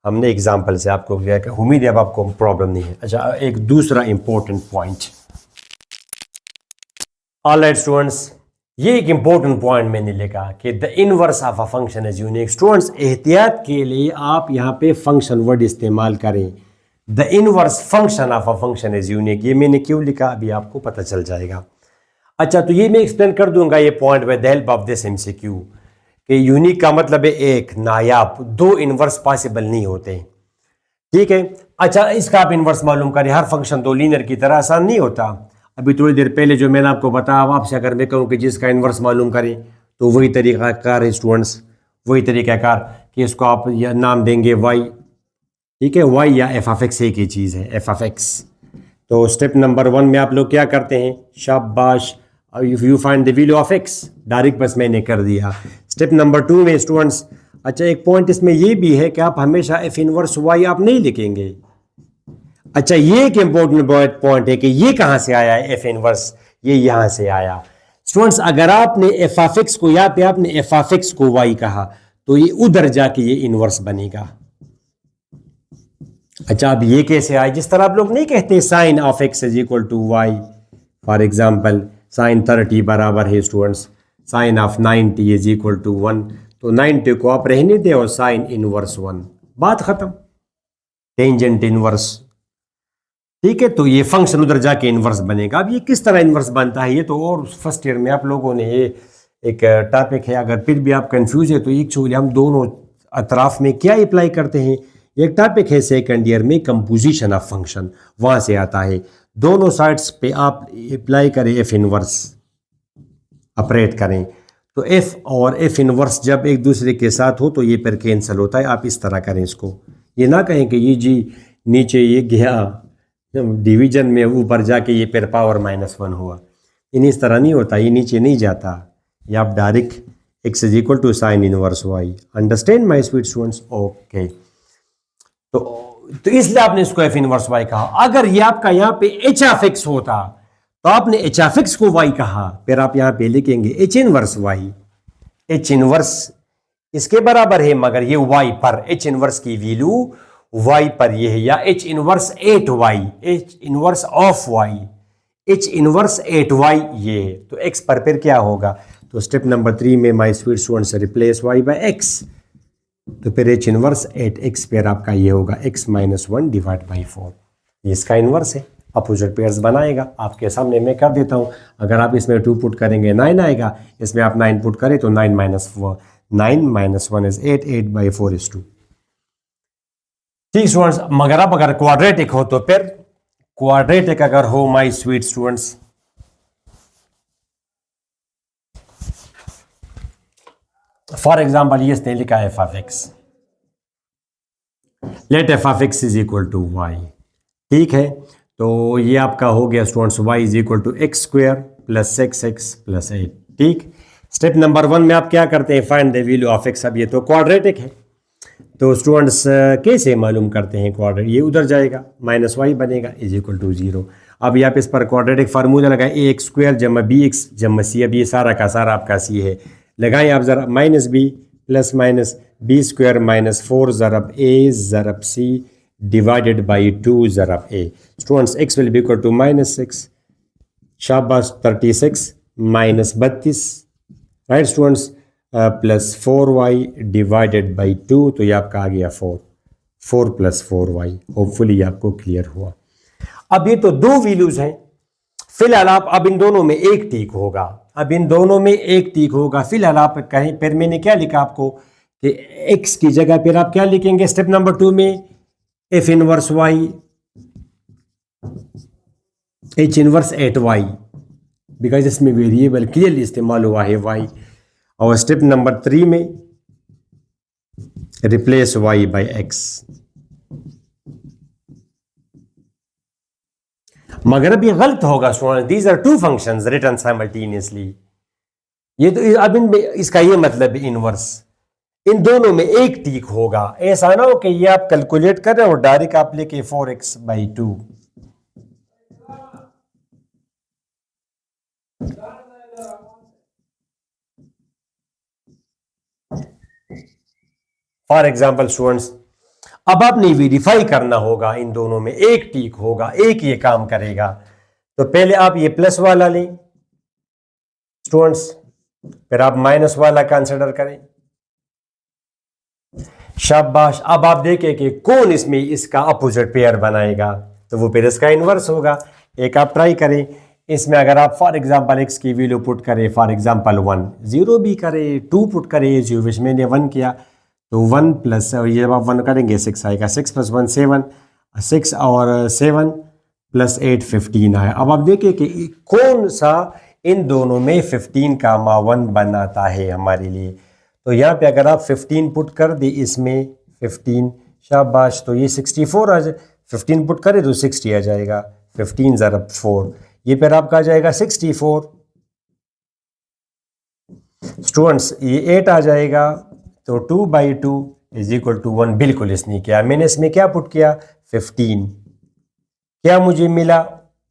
हमने एग्जाम्पल से आपको क्या, उम्मीद है अब आपको प्रॉब्लम नहीं है। अच्छा, एक दूसरा इंपॉर्टेंट पॉइंट, ऑलराइट स्टूडेंट्स, ये एक इंपॉर्टेंट पॉइंट मैंने लिखा कि the inverse of a function is unique. Students एहतियात के लिए आप यहाँ पे फंक्शन वर्ड इस्तेमाल करें, the inverse function of a function is unique. ये मैंने क्यों लिखा अभी आपको पता चल जाएगा। अच्छा, तो ये मैं एक्सप्लेन कर दूंगा ये point with the help of this MCQ कि यूनिक का मतलब है एक, नायाब, दो इनवर्स पॉसिबल नहीं होते, ठीक है। अच्छा, इसका आप इनवर्स मालूम करें, हर फंक्शन तो लीनियर की तरह आसान नहीं होता। अभी थोड़ी देर पहले जो मैंने आपको बताया, आपसे अगर मैं कहूँ कि जिसका इनवर्स मालूम करें तो वही तरीक़ाकार है स्टूडेंट्स, वही तरीक़ाकार कि इसको आप या नाम देंगे y, ठीक है, y या एफ ऑफ एक्स एक ही चीज़ है, एफ ऑफ एक्स। तो स्टेप नंबर 1 में आप लोग क्या करते हैं? शाबाश, if you find the value of x, direct बस मैंने कर दिया। स्टेप नंबर 2 में स्टूडेंट्स, अच्छा एक पॉइंट इसमें ये भी है कि आप हमेशा एफ इनवर्स y आप नहीं लिखेंगे। अच्छा, ये एक इंपॉर्टेंट पॉइंट है कि ये कहां से आया है एफ इनवर्स, ये यहां से आया। स्टूडेंट्स अगर आपने एफ ऑफ एक्स को, यहाँ पे आपने एफ ऑफ एक्स को y कहा तो ये उधर जाके ये इनवर्स बनेगा। अच्छा, अब ये कैसे आए? जिस तरह आप लोग नहीं कहते sine of x is equal to y, for example sine 30 बराबर है students sine of 90 is equal to 1, तो 90 को आप रहने दें और साइन इनवर्स 1, बात खत्म, टेंजेंट इनवर्स, ठीक है। तो ये फंक्शन उधर जाके इनवर्स बनेगा। अब ये किस तरह इनवर्स बनता है, ये तो और फर्स्ट ईयर में आप लोगों ने ये एक टॉपिक है, अगर फिर भी आप कंफ्यूज है तो एक्चुअली हम दोनों अतराफ में क्या अप्लाई करते हैं, एक टॉपिक है सेकंड ईयर में कंपोजिशन ऑफ फंक्शन, वहां से आता है। दोनों साइड्स पे आप अप्लाई करें, एफ इनवर्स ऑपरेट करें, तो एफ और एफ इनवर्स जब एक दूसरे के साथ हो तो ये फिर कैंसिल होता है। आप इस तरह करें इसको, ये ना कहें कि ये जी नीचे ये गया डिवीजन में, ऊपर जाके ये फिर पावर -1 हुआ, इन इस तरह नहीं होता, ये नीचे नहीं जाता, ये आप direct x is equal to sine inverse y. Understand my sweet students? Okay, तो इसलिए आपने इसको एफ इनवर्स वाई कहा। अगर ये आपका यहाँ पे एच ऑफ एक्स होता तो आपने एच ऑफ एक्स को वाई कहा, फिर आप यहाँ पे लिखेंगे h inverse y. H inverse इसके बराबर है, मगर ये वाई पर एच इनवर्स की वैल्यू y पर ये है, या h inverse 8y, h inverse of y, h inverse 8y ये है। तो x पर फिर क्या होगा, तो स्टेप नंबर 3 में माय स्वीट स्टूडेंट से रिप्लेस y बाय x, तो फिर h इनवर्स 8x पेयर आपका ये होगा x माइनस 1 डिवाइड बाई 4, ये इसका इनवर्स है, अपोजिट पेयर्स बनाएगा। आपके सामने मैं कर देता हूँ, अगर आप इसमें 2 पुट करेंगे 9 आएगा, इसमें आप 9 पुट करें तो 9 माइनस 1 इज 8, 8 बाई 4 इज 2। ठीक स्टूडेंट्स, मगर अब अगर क्वाड्रेटिक हो तो फिर क्वाड्रेटिक अगर हो my sweet students, for example ये इसने लिखा है F of x, let F of x is equal to y. ठीक है, तो ये आपका हो गया students y is equal to x square plus x x plus 8। ठीक, स्टेप नंबर 1 में आप क्या करते हैं, find the value of x। अब ये तो क्वाड्रेटिक है, तो स्टूडेंट्स कैसे मालूम करते हैं क्वाड्रेटिक, ये उधर जाएगा माइनस वाई बनेगा इज इक्वल टू 0। अब यहाँ पे इस पर क्वाड्रेटिक फार्मूला लगाए, ए एक्स स्क्वायर जमा बी एक्स जमा सी, अब ये सारा का सारा आपका सी है, लगाएं आप ज़रा, minus B plus minus B square minus 4 ज़रब ए ज़रब सी डिवाइडेड बाई 2 ज़रब A. Students x will be equal to minus 6, शाबाश 36 minus 32, right students, plus 4y divided by 2, तो ये आपका आ गया 4 प्लस 4y। होपफुली ये आपको क्लियर हुआ। अब ये तो दो वैल्यूज हैं, फिलहाल आप अब इन दोनों में एक ठीक होगा, अब इन दोनों में एक ठीक होगा। फिलहाल आप कहें, फिर मैंने क्या लिखा आपको कि x की जगह फिर आप क्या लिखेंगे स्टेप नंबर 2 में, f inverse y h inverse 8y, because इसमें वेरिएबल क्लियरली इस्तेमाल हुआ है y। और स्टेप नंबर 3 में रिप्लेस y बाई x। मगर अब ये गलत होगा student, these are two functions written simultaneously. ये तो अब इनमें इसका ये मतलब है इनवर्स, इन दोनों में एक ठीक होगा। ऐसा ना हो कि ये आप कैलकुलेट कर रहे हो और डायरेक्ट आप लेके 4x by 2। For example students, अब आपने वेरीफाई करना होगा, इन दोनों में एक ठीक होगा, एक ये काम करेगा। तो पहले आप ये प्लस वाला लें स्टूडेंट्स, फिर आप माइनस वाला कंसिडर करें, शाबाश। अब आप देखें कि कौन इसमें इसका अपोजिट पेयर बनाएगा, तो वो फिर इसका इनवर्स होगा। एक आप ट्राई करें, इसमें अगर आप फॉर एग्जांपल x की वैल्यू पुट करें, फॉर एग्जांपल 1, 0 भी करें, 2 पुट करें, जो विच मैंने 1 किया, तो 1 प्लस, और ये जब आप 1 करेंगे 6 आएगा, 6 प्लस 1 7, 6 और 7 प्लस 8 15 आया। अब आप देखिए कि कौन सा इन दोनों में 15 का मा1 बनाता है हमारे लिए। तो यहाँ पे अगर आप 15 पुट कर दी, इसमें 15, शाबाश, तो ये 64 आ जाए, 15 पुट करें तो 60 आ जाएगा, 15 ज़रब 4, ये फिर आपका आ जाएगा 64 स्टूडेंट्स, ये 8 आ जाएगा, तो 2 बाई 2 इज इक्वल टू 1। बिल्कुल इसने किया, मैंने इसमें क्या पुट किया 15, क्या मुझे मिला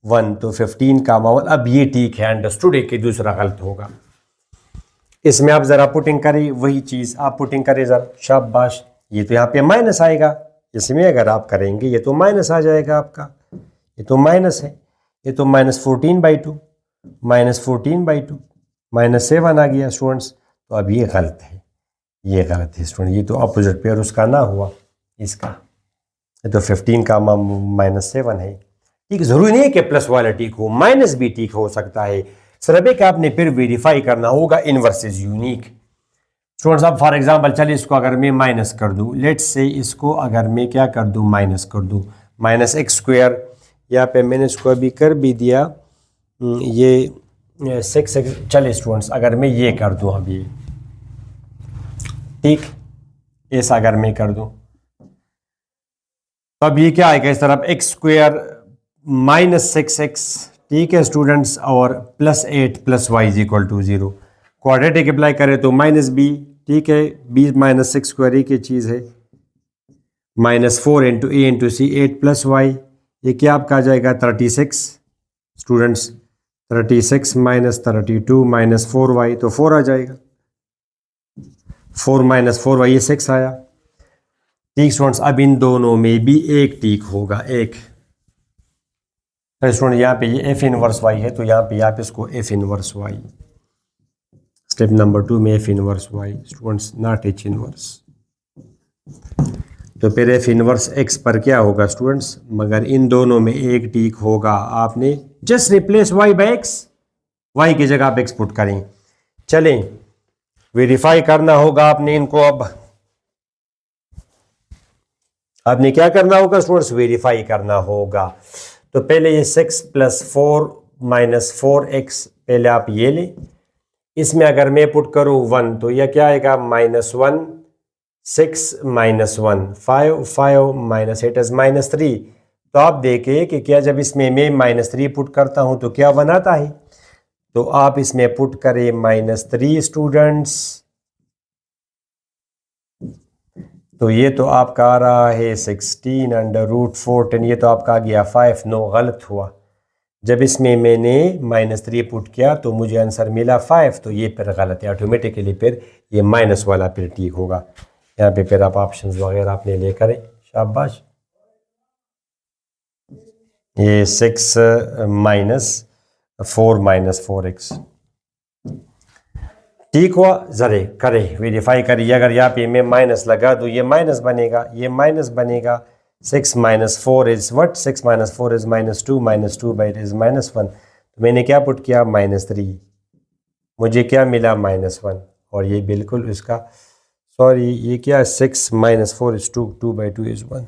1, तो 15 का माहौल। अब ये ठीक है, अंडरस्टूड है कि दूसरा गलत होगा। इसमें आप ज़रा पुटिंग करें, वही चीज़ आप पुटिंग करें ज़रा, शाबाश, ये तो यहाँ पे माइनस आएगा, इसमें अगर आप करेंगे ये तो माइनस आ जाएगा आपका, ये तो माइनस है, ये तो minus 14 by 2, minus 14 by 2, minus 7 आ गया स्टूडेंट्स। तो अब ये गलत है, ये गलत है स्टूडेंट, ये तो अपोजिट पेयर उसका ना हुआ इसका, ये तो 15 का माइनस 7 है। ठीक, ज़रूरी नहीं है कि प्लस वाला ठीक हो, माइनस भी ठीक हो सकता है। सिर्फ एक आपने फिर वेरीफाई करना होगा इनवर्स इज यूनिक। स्टूडेंट्स, अब फॉर एग्जांपल चलिए इसको अगर मैं माइनस कर दूं, लेट्स से इसको अगर मैं क्या कर दूं, माइनस कर दूं, माइनस एक्स स्क्वायर, यहाँ पे मैंने इसको अभी कर भी दिया, ये 6, चलिए स्टूडेंट्स अगर मैं ये कर दूं अभी, ठीक, ऐसा अगर मैं कर दूं, तो अब ये क्या आएगा इस तरफ, एक्स स्क्वायर माइनस 6x, ठीक है स्टूडेंट्स, और plus 8 plus y is equal to 0। Quadratic apply करें तो माइनस बी, ठीक है, बी माइनस 6 स्क्वायर ही की चीज़ है, माइनस 4 इंटू ए इंटू सी, 8 प्लस वाई, ये क्या आपका आ जाएगा 36 स्टूडेंट्स, 36 माइनस 32 माइनस 4y, तो 4 आ जाएगा, 4 माइनस 4y, ये 6 आया। ठीक स्टूडेंट्स, अब इन दोनों में भी एक टीक होगा, एक। तो स्टूडेंट यहाँ पे ये एफ इनवर्स वाई है, तो यहाँ पे आप इसको f inverse y, step number 2 में f inverse y students, not h inverse. तो फिर एफ इनवर्स एक्स पर क्या होगा स्टूडेंट्स, मगर इन दोनों में एक टीक होगा। आपने just replace y by x, y की जगह आप एक्स पुट करें। चलें, वेरीफाई करना होगा आपने इनको। अब आपने क्या करना होगा स्टूडेंट्स, वेरीफाई करना होगा। तो पहले ये 6 + 4 - 4x पहले आप ये लें। इसमें अगर मैं पुट करूं 1 तो यह क्या आएगा, -1 6 - 1 5 5 - 8 इज -3। तो आप देखें कि क्या जब इसमें मैं -3 पुट करता हूं तो क्या 1 आता है। तो आप इसमें पुट करें -3 स्टूडेंट्स। तो ये तो आपका आ रहा है 16√14, ये तो आपका आ गया 5। नो, गलत हुआ। जब इसमें मैंने -3 पुट किया तो मुझे आंसर मिला 5, तो ये फिर गलत है ऑटोमेटिकली। फिर ये माइनस वाला फिर ठीक होगा। यहाँ पे फिर आप ऑप्शंस वगैरह अपने ले करें, शाबाश। ये 6 - 4 - 4x ठीक हुआ। जरे करें, वेरीफाई करिए। अगर यहाँ पे मैं माइनस लगा तो ये माइनस बनेगा, ये माइनस बनेगा। 6 - 4 is what, 6 - 4 is -2 -2 by is -1। तो मैंने क्या पुट किया, -3। मुझे क्या मिला, -1। और ये बिल्कुल इसका, सॉरी ये क्या, 6 - 4 इज 2, 2/2 इज 1।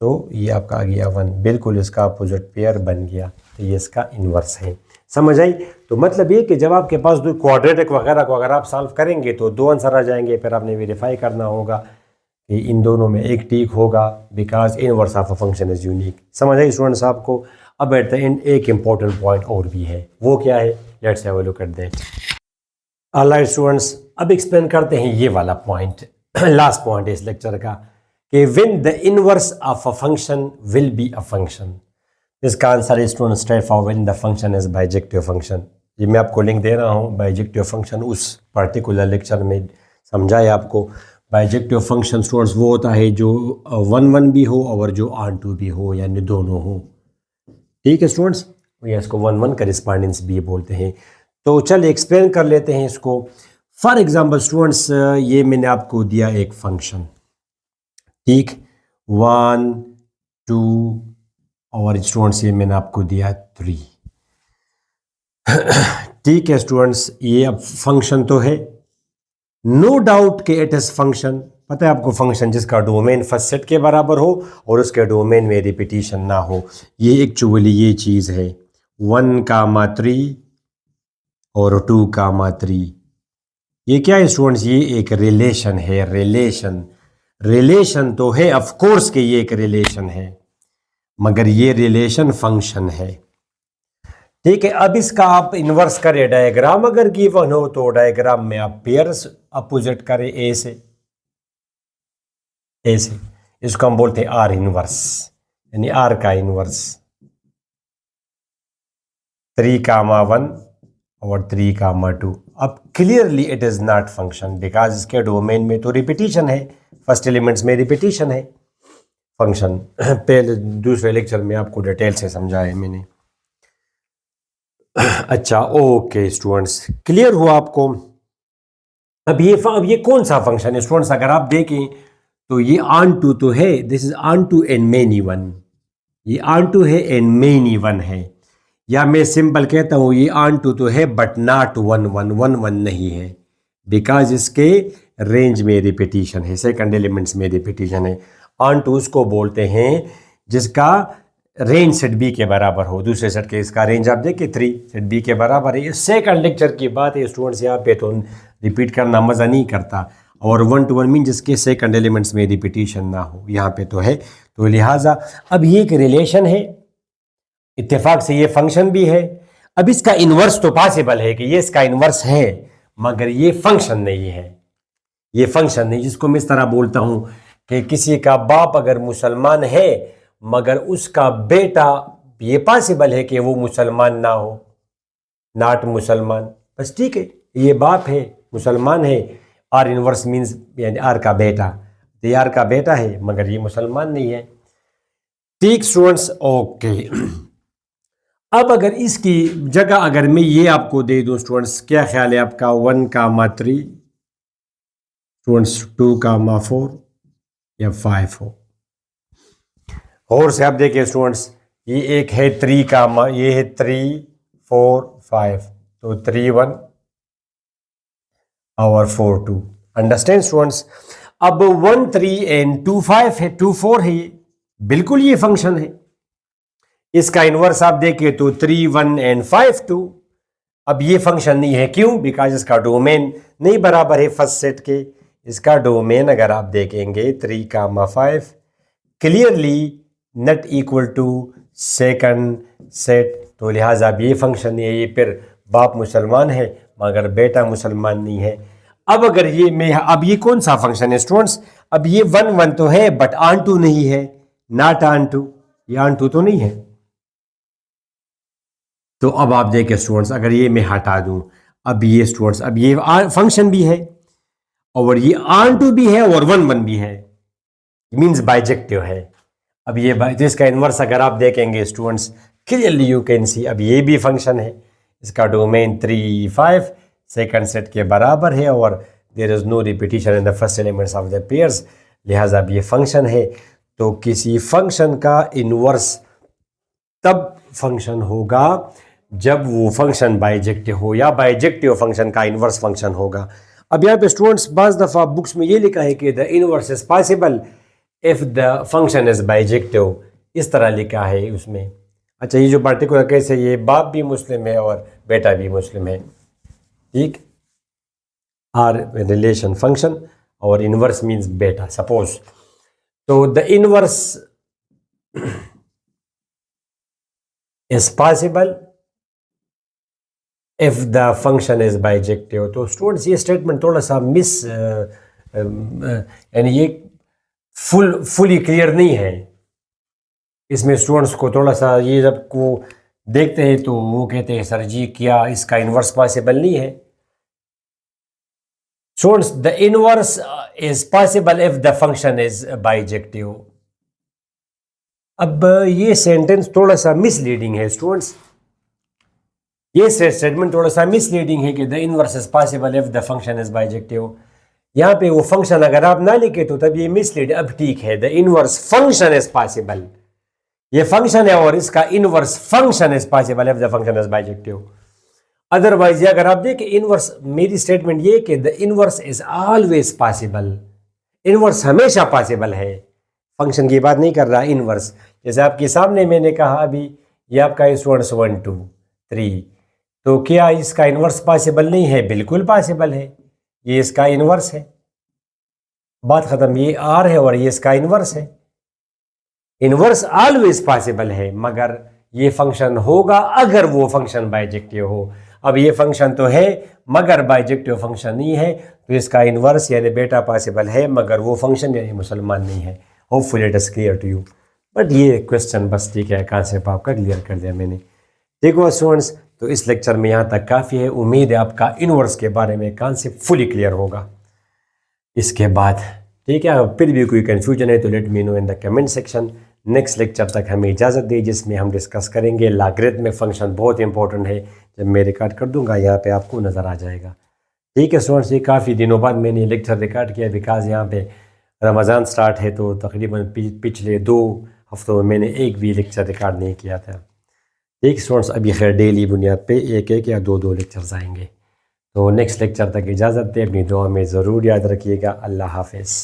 तो ये आपका आ गया 1, बिल्कुल इसका अपोजिट पेयर बन गया। तो ये इसका इन्वर्स है। समझ आई। तो मतलब ये कि जब आपके पास दो क्वाड्रेटिक वगैरह को अगर आप सॉल्व करेंगे तो दो आंसर आ जाएंगे। फिर आपने वेरीफाई करना होगा कि इन दोनों में एक ठीक होगा, because inverse of a function is unique. समझ आई स्टूडेंट्स आपको। अब एट द एंड एक इंपॉर्टेंट पॉइंट और भी है, वो क्या है, let's have a look at that. Alright students, अब एक्सप्लेन करते हैं ये वाला पॉइंट, लास्ट पॉइंट है इस लेक्चर का, कि when the inverse of a function will be a function. इसका आंसर है student straight forward, the function is bijective function. ये मैं आपको लिंक दे रहा हूँ, बाइजेक्टिव फंक्शन उस पर्टिकुलर लेक्चर में समझाया आपको। बाइजेक्टिव फंक्शन स्टूडेंट्स वो होता है जो 1 1 भी हो और जो ऑन टू भी हो, यानी दोनों हो। ठीक है स्टूडेंट्स, या इसको 1 1 करिस्पॉन्डेंस भी बोलते हैं। तो चलिए एक्सप्लेन कर लेते हैं इसको। फॉर एग्जाम्पल स्टूडेंट्स, ये मैंने आपको दिया एक फंक्शन, ठीक, 1 2 और स्टूडेंट्स ये मैंने आपको दिया 3। ठीक है स्टूडेंट्स, ये अब फंक्शन तो है, नो डाउट कि इट इज फंक्शन। पता है आपको, फंक्शन जिसका डोमेन फर्स्ट सेट के बराबर हो और उसके डोमेन में रिपीटिशन ना हो, ये एक्चुअली ये चीज़ है। 1, और 2, 3। ये क्या है स्टूडेंट्स, ये एक रिलेशन है। रिलेशन तो है, ऑफ कोर्स कि ये एक रिलेशन है, मगर ये रिलेशन फंक्शन है। ठीक है, अब इसका आप इन्वर्स करें, डायग्राम अगर गिवन हो तो डायग्राम में आप पेयर्स अपोजिट करें, ए से। इसको हम बोलते हैं आर इनवर्स, यानी आर का इनवर्स। 3, 1 और 3, 2। अब clearly it is not function, because इसके डोमेन में तो रिपीटिशन है, फर्स्ट एलिमेंट्स में रिपीटिशन है। फंक्शन पहले दूसरे लेक्चर में आपको डिटेल से समझाया मैंने। अच्छा, ओके स्टूडेंट्स, क्लियर हुआ आपको। अब ये कौन सा फंक्शन है स्टूडेंट्स, अगर आप देखें तो ये ऑन टू तो है, this is onto and many one. ये ऑन टू है एंड मेनी वन है, या मैं सिंपल कहता हूं ये ऑन टू तो है बट नॉट 1 1 नहीं है, बिकॉज इसके रेंज में रिपीटिशन है, सेकंड एलिमेंट्स में रिपीटिशन है। ऑन टू उसको बोलते हैं जिसका रेंज सेट बी के बराबर हो। दूसरे सेट के इसका रेंज आप देखिए 3, सेट बी के बराबर है। ये सेकंड लेक्चर की बात है स्टूडेंट्स, यहाँ पे तो रिपीट करना मज़ा नहीं करता। और 1 to 1 मीन जिसके सेकंड एलिमेंट्स में रिपीटिशन ना हो, यहाँ पे तो है। तो लिहाजा अब ये एक रिलेशन है, इत्तेफाक से ये फंक्शन भी है। अब इसका इन्वर्स तो पॉसिबल है कि ये इसका इन्वर्स है, मगर ये फंक्शन नहीं है। ये फंक्शन नहीं, जिसको मैं इस तरह बोलता हूं कि किसी का बाप अगर मुसलमान है मगर उसका बेटा, ये पॉसिबल है कि वो मुसलमान ना हो, नॉट मुसलमान, बस ठीक है, ये बाप है, मुसलमान है। आर इनवर्स मीन्स यानी आर का बेटा, दियार का बेटा है मगर ये मुसलमान नहीं है। ठीक स्टूडेंट्स, ओके। अब अगर इसकी जगह अगर मैं ये आपको दे दूं स्टूडेंट्स, क्या ख्याल है आपका? 1,3 स्टूडेंट्स, 2,4 या 5 हो। और से आप देखिए स्टूडेंट्स, ये एक है 3 का, ये है 3, 4, 5, तो 3, 1 और 4, 2। Understand students? अब 1, 3 एंड 2, 5 है, 2, 4 है, ये बिल्कुल ये फंक्शन है। इसका इनवर्स आप देखिए तो 3, 1 एंड 5, 2। अब ये फंक्शन नहीं है, क्यों? बिकॉज इसका डोमेन नहीं बराबर है फर्स्ट सेट के। इसका डोमेन अगर आप देखेंगे 3, 5 clearly not equal to second set, तो लिहाजा अब ये फंक्शन नहीं है। ये फिर बाप मुसलमान है मगर बेटा मुसलमान नहीं है। अब अगर ये मैं, अब ये कौन सा फंक्शन है स्टूडेंट्स? अब ये 1, 1 तो है बट ऑन टू नहीं है, नॉट ऑन टू, ये ऑन टू तो नहीं है। तो अब आप देखिए स्टूडेंट्स, अगर ये मैं हटा दूं, अब ये स्टूडेंट्स, अब ये फंक्शन भी है और ये ऑन टू भी है और 1, 1 भी है, मींस बाइजेक्टिव है। अब ये तो इसका इनवर्स अगर आप देखेंगे students, clearly you can see, अब ये भी फंक्शन है। इसका डोमेन 3, 5 सेकंड सेट के बराबर है और there is no repetition in the first elements of the pairs, लिहाजा अब ये फंक्शन है। तो किसी फंक्शन का इनवर्स तब फंक्शन होगा जब वो फंक्शन बाइजेक्टिव हो या बाइजेक्टिव फंक्शन का इनवर्स फंक्शन होगा। अब यहाँ पे स्टूडेंट्स बाज़ दफ़ा बुक्स में ये लिखा है कि the inverse is possible if the function is bijective, इस तरह लिखा है उसमें। अच्छा, ये जो पार्टिकुलर केस है, ये बाप भी मुस्लिम है और बेटा भी मुस्लिम है, ठीक। आर रिलेशन फंक्शन और इनवर्स मीन्स बेटा, सपोज। तो the inverse is possible if the function is bijective. तो स्टूडेंट्स ये स्टेटमेंट थोड़ा सा मिस, यानी ये फुली क्लियर नहीं है। इसमें स्टूडेंट्स को थोड़ा सा ये जब को देखते हैं तो वो कहते हैं सर जी क्या इसका इनवर्स पॉसिबल नहीं है। Students the inverse is possible if the function is bijective. अब ये सेंटेंस थोड़ा सा मिसलीडिंग है स्टूडेंट्स, ये स्टेटमेंट थोड़ा सा मिसलीडिंग है कि the inverse is possible if the function is bijective. यहाँ पे वो फंक्शन अगर आप ना लिखे तो तब ये मिसलीड। अब ठीक है, the inverse function is possible, ये फंक्शन है और इसका inverse function is possible if the function is bijective. Otherwise अगर आप देखें इनवर्स, मेरी स्टेटमेंट ये कि the inverse is always possible, inverse हमेशा पॉसिबल है, फंक्शन की बात नहीं कर रहा, इनवर्स। जैसे आपके सामने मैंने कहा अभी, ये आपका स्टूडेंट्स 1, 2, 3, तो क्या इसका इनवर्स पॉसिबल नहीं है? बिल्कुल पॉसिबल है, ये इसका इनवर्स है, बात खत्म। ये आर है और ये इसका इनवर्स है, इनवर्स ऑलवेज पॉसिबल है, मगर ये फंक्शन होगा अगर वो फंक्शन बाइजेक्टिव हो। अब ये फंक्शन तो है मगर बाइजेक्टिव फंक्शन नहीं है, तो इसका इनवर्स यानी बेटा पॉसिबल है मगर वो फंक्शन यानी मुसलमान नहीं है। Hopefully it is clear to you. But ये क्वेश्चन बस ठीक है, कॉन्सेप्ट आपका क्लियर कर दिया मैंने। देखो स्टूडेंट्स, तो इस लेक्चर में यहाँ तक काफ़ी है। उम्मीद है आपका इनवर्स के बारे में कॉन्सेप्ट फुली क्लियर होगा। इसके बाद ठीक है, फिर भी कोई कन्फ्यूजन है तो let me know in the comment section. Next lecture तक हमें इजाज़त दें जिसमें हम डिस्कस करेंगे लॉगरिथम फंक्शन, बहुत इंपॉर्टेंट है। जब मैं रिकॉर्ड कर दूंगा यहाँ पे आपको नज़र आ जाएगा। ठीक है स्टूडेंट्स, ये काफ़ी दिनों बाद मैंने लेक्चर रिकॉर्ड किया बिकॉज यहाँ पे रमज़ान स्टार्ट है, तो तकरीबन पिछले 2 हफ्तों में मैंने एक भी लेक्चर रिकॉर्ड नहीं किया था। ठीक स्टूडेंट्स, अभी खैर डेली बुनियाद पे एक या दो लेक्चर्स आएंगे। तो नेक्स्ट लेक्चर तक इजाज़त दें, अपनी दुआ में ज़रूर याद रखिएगा। अल्लाह हाफिज़।